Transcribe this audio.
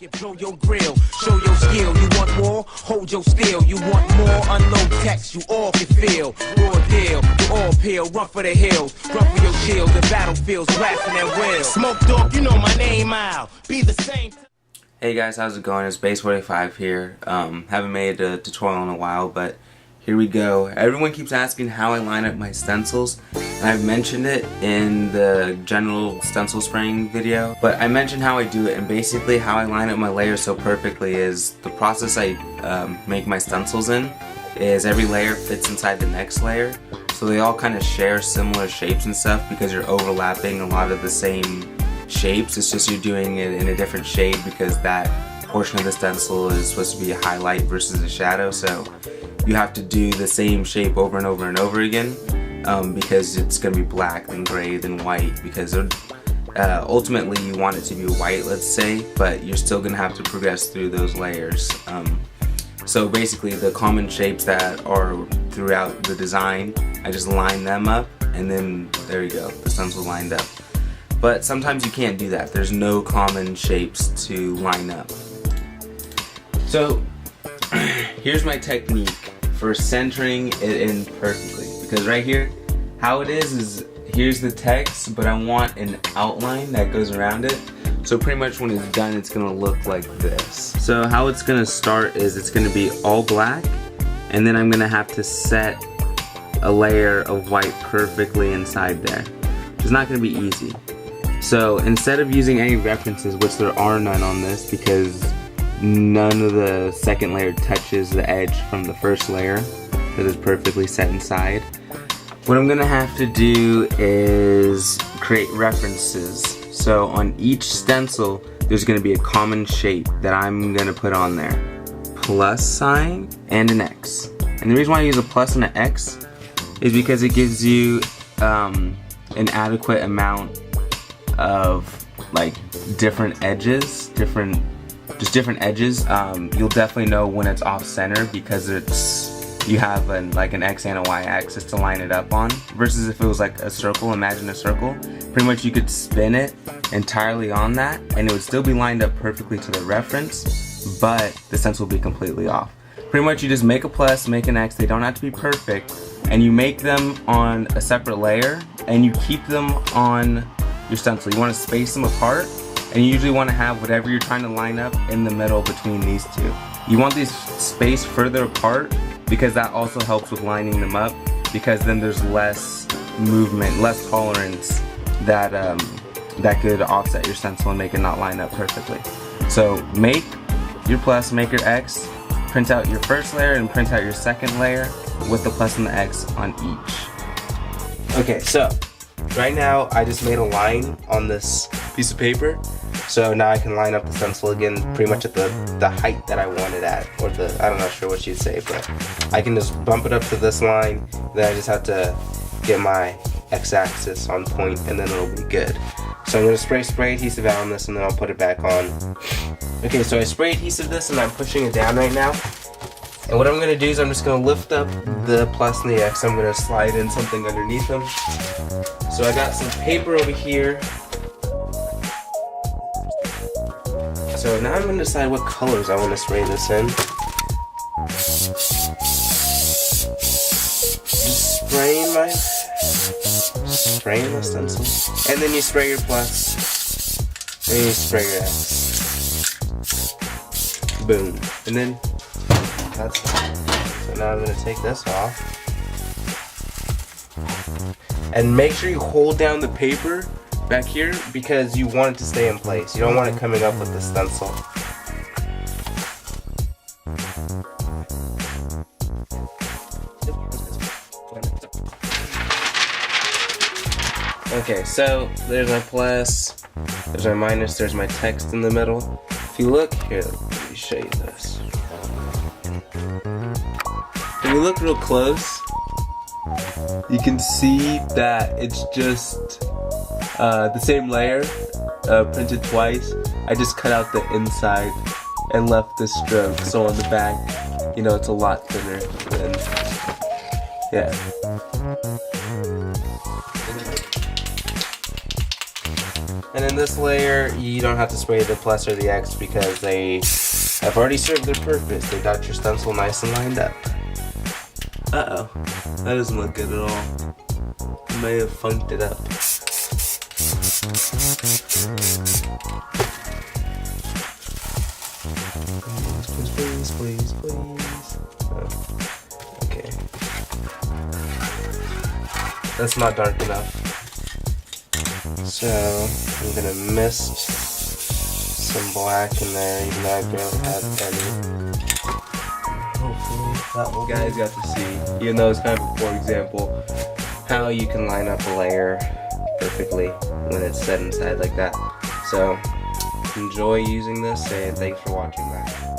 Blow your grill, show your skill. You want more? Hold your steel. You want more? Unload text. You all can feel. Raw deal. You all peel. Run for the hills. Run for your shield. The battlefields blasting at will. Smoke dog, you know my name. I'll be the same. Hey guys, how's it going? It's BASE45 here. Haven't made a tutorial in a while, but here we go. Everyone keeps asking how I line up my stencils, and I've mentioned it in the general stencil spraying video, but I mentioned how I do it, and basically how I line up my layers so perfectly is the process I make my stencils in is every layer fits inside the next layer, so they all kind of share similar shapes and stuff because you're overlapping a lot of the same shapes. It's just you're doing it in a different shade because that portion of the stencil is supposed to be a highlight versus a shadow, so you have to do the same shape over and over and over again because it's going to be black, then gray, then white, because ultimately you want it to be white, let's say, but you're still going to have to progress through those layers. So basically the common shapes that are throughout the design, I just line them up and then there you go, the stencil lined up. But sometimes you can't do that. There's no common shapes to line up. So here's my technique for centering it in perfectly, because right here how it is here's the text, but I want an outline that goes around it, so pretty much when it's done it's gonna look like this. So how it's gonna start is it's gonna be all black, and then I'm gonna have to set a layer of white perfectly inside there. It's not gonna be easy. So instead of using any references, which there are none on this because none of the second layer touches the edge from the first layer because it's perfectly set inside, what I'm gonna have to do is create references. So on each stencil there's gonna be a common shape that I'm gonna put on there. Plus sign and an X. And the reason why I use a plus and an X is because it gives you an adequate amount of like different edges, different edges. You'll definitely know when it's off center because you have like an X and a Y axis to line it up on, versus if it was like a circle. Imagine a circle. Pretty much you could spin it entirely on that and it would still be lined up perfectly to the reference, but the stencil will be completely off. Pretty much you just make a plus, make an X, they don't have to be perfect, and you make them on a separate layer and you keep them on your stencil. You want to space them apart, and you usually want to have whatever you're trying to line up in the middle between these two. You want these spaced further apart because that also helps with lining them up, because then there's less movement, less tolerance that that could offset your stencil and make it not line up perfectly. So make your plus, make your X, print out your first layer and print out your second layer with the plus and the X on each. Okay, so right now I just made a line on this piece of paper, so now I can line up the stencil again pretty much at the height that I want it at, or I'm not sure what you'd say, but I can just bump it up to this line, then I just have to get my x-axis on point and then it'll be good. So I'm going to spray adhesive out on this and then I'll put it back on. Okay, so I spray adhesive this and I'm pushing it down right now. And what I'm going to do is I'm just going to lift up the plus and the X. I'm going to slide in something underneath them. So I got some paper over here. So now I'm going to decide what colors I want to spray this in. Just spraying the stencil. And then you spray your plus. And then you spray your X. Boom. And then that's fine. So now I'm going to take this off. And make sure you hold down the paper back here because you want it to stay in place. You don't want it coming up with the stencil. Okay, so there's my plus, there's my minus, there's my text in the middle. If you look here, let me show you this. If you look real close, you can see that it's just the same layer printed twice. I just cut out the inside and left the stroke, so on the back, you know, it's a lot thinner than, yeah. And in this layer, you don't have to spray the plus or the X because they have already served their purpose. They got your stencil nice and lined up. Uh-oh, that doesn't look good at all. I may have funked it up. Please, please, please. Oh, okay. That's not dark enough. So I'm gonna mist some black in there, even though I barely have any. Hopefully that will. You guys got to see, even though it's kind of a poor example, how you can line up a layer perfectly when it's set inside like that. So enjoy using this, and thanks for watching that.